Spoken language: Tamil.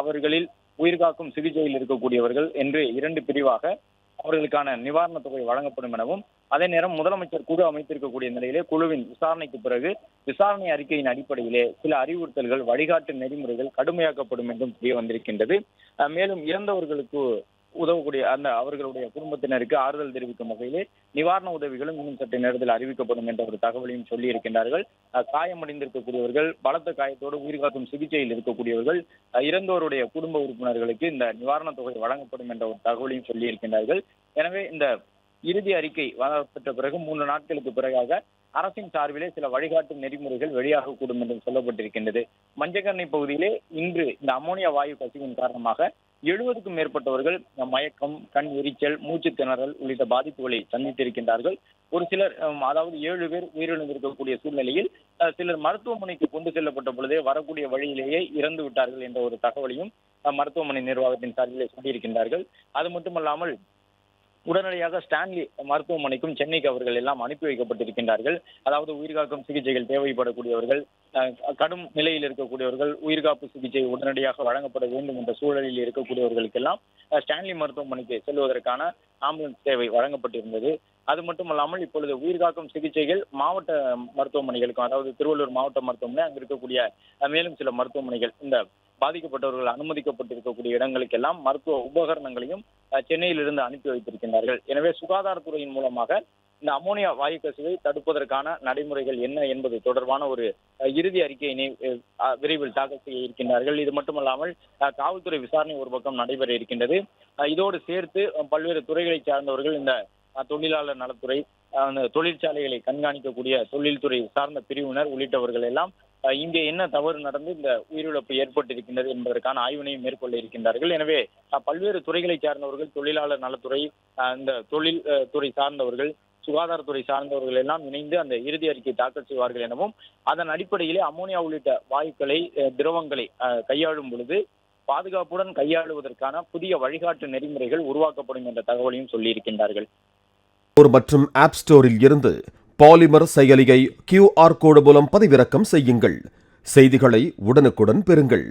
அவர்களில் உயிர்காக்கும் சிகிச்சையில் இருக்கக்கூடியவர்கள் என்று 2 பிரிவாக அவர்களுக்கான நிவாரணத் தொகை வழங்கப்படும் எனவும், அதே நேரம் முதலமைச்சர் குழு அமைத்திருக்கக்கூடிய நிலையிலே குழுவின் விசாரணைக்கு பிறகு விசாரணை அறிக்கையின் அடிப்படையிலே சில அறிவுறுத்தல்கள், வழிகாட்டு நெறிமுறைகள் கடுமையாக்கப்படும் என்றும் தெரிய வந்திருக்கின்றது. மேலும் இறந்தவர்களுக்கு உதவக்கூடிய அவர்களுடைய குடும்பத்தினருக்கு ஆறுதல் தெரிவிக்கும் வகையிலே நிவாரண உதவிகளும் இன்னும் சற்று நேரத்தில் அறிவிக்கப்படும் என்ற ஒரு தகவலையும் சொல்லி இருக்கின்றார்கள். காயமடைந்திருக்கக்கூடியவர்கள், பலத்த காயத்தோடு உயிர்காக்கும் சிகிச்சையில் இருக்கக்கூடியவர்கள், இறந்தோருடைய குடும்ப உறுப்பினர்களுக்கு இந்த நிவாரணத் தொகை வழங்கப்படும் என்ற ஒரு தகவலையும் சொல்லி இருக்கின்றார்கள். எனவே இந்த இறுதி அறிக்கை வழங்கப்பட்ட பிறகு 3 நாட்களுக்கு பிறகாக அரசின் சார்பிலே சில வழிகாட்டு நெறிமுறைகள் வெளியாகக்கூடும் என்று சொல்லப்பட்டிருக்கின்றது. மஞ்சக்கண்ணை பகுதியிலே இன்று இந்த அமோனியா வாயு கசிவின் காரணமாக 70க்கும் மேற்பட்டவர்கள் மயக்கம், கண் எரிச்சல், மூச்சு திணறல் உள்ளிட்ட பாதிப்புகளை சந்தித்திருக்கின்றார்கள். ஒரு சிலர், அதாவது 7 பேர் உயிரிழந்திருக்கக்கூடிய சூழ்நிலையில் சிலர் மருத்துவமனைக்கு கொண்டு செல்லப்பட்ட பொழுதே வரக்கூடிய வழியிலேயே இறந்து விட்டார்கள் என்ற ஒரு தகவலையும் மருத்துவமனை நிர்வாகத்தின் சார்பிலே சொல்லியிருக்கின்றார்கள். அது மட்டுமல்லாமல் உடனடியாக ஸ்டான்லி மருத்துவமனைக்கும் சென்னைக்கு அவர்கள் எல்லாம் அனுப்பி வைக்கப்பட்டிருக்கின்றார்கள். அதாவது உயிர்காக்கும் சிகிச்சைகள் தேவைப்படக்கூடியவர்கள், கடும் நிலையில் இருக்கக்கூடியவர்கள், உயிர்காப்பு சிகிச்சை உடனடியாக வழங்கப்பட வேண்டும் என்ற சூழலில் இருக்கக்கூடியவர்களுக்கெல்லாம் ஸ்டான்லி மருத்துவமனைக்கு செல்வதற்கான ஆம்புலன்ஸ் சேவை வழங்கப்பட்டிருந்தது. அது மட்டுமல்லாமல் இப்பொழுது உயிர்காக்கும் சிகிச்சைகள் மாவட்ட மருத்துவமனைகளுக்கும், அதாவது திருவள்ளூர் மாவட்ட மருத்துவமனை, அங்கு இருக்கக்கூடிய மேலும் சில மருத்துவமனைகள், இந்த பாதிக்கப்பட்டவர்கள் அனுமதிக்கப்பட்டிருக்கக்கூடிய இடங்களுக்கெல்லாம் மருத்துவ உபகரணங்களையும் சென்னையிலிருந்து அனுப்பி வைத்திருக்கின்றார்கள். எனவே சுகாதாரத்துறையின் மூலமாக இந்த அமோனியா வாயு கசிவை தடுப்பதற்கான நடைமுறைகள் என்ன என்பது தொடர்பான ஒரு இறுதி அறிக்கையினை விரைவில் தாக்கல் செய்ய இருக்கின்றார்கள். இது மட்டுமல்லாமல் காவல்துறை விசாரணை ஒரு பக்கம் நடைபெற இருக்கின்றது. இதோடு சேர்த்து பல்வேறு துறைகளை சார்ந்தவர்கள், இந்த தொழிலாளர் நலத்துறை, தொழிற்சாலைகளை கண்காணிக்கக்கூடிய தொழில்துறை சார்ந்த பிரிவினர் உள்ளிட்டவர்கள் எல்லாம் இங்கே என்ன தவறு நடந்து இந்த உயிரிழப்பு ஏற்பட்டிருக்கின்றது என்பதற்கான ஆய்வினையும் மேற்கொள்ள இருக்கின்றார்கள். எனவே பல்வேறு துறைகளை சார்ந்தவர்கள், தொழிலாளர் நலத்துறை, இந்த தொழில் துறை சார்ந்தவர்கள், சுகாதாரத்துறை சார்ந்தவர்கள் எல்லாம் இணைந்து அந்த இறுதி அறிக்கை தாக்கல் செய்வார்கள் எனவும், அதன் அடிப்படையிலே அமோனியா உள்ளிட்ட வாயுக்களை, திரவங்களை கையாளும் பொழுது பாதுகாப்புடன் கையாளுவதற்கான புதிய வழிகாட்டு நெறிமுறைகள் உருவாக்கப்படும் என்ற தகவலையும் சொல்லியிருக்கின்றார்கள். மற்றும் ஆப் ஸ்டோரில் இருந்து பாலிமர் செயலியை QR கோடு மூலம் பதிவிறக்கம் செய்யுங்கள். செய்திகளை உடனுக்குடன் பெறுங்கள்.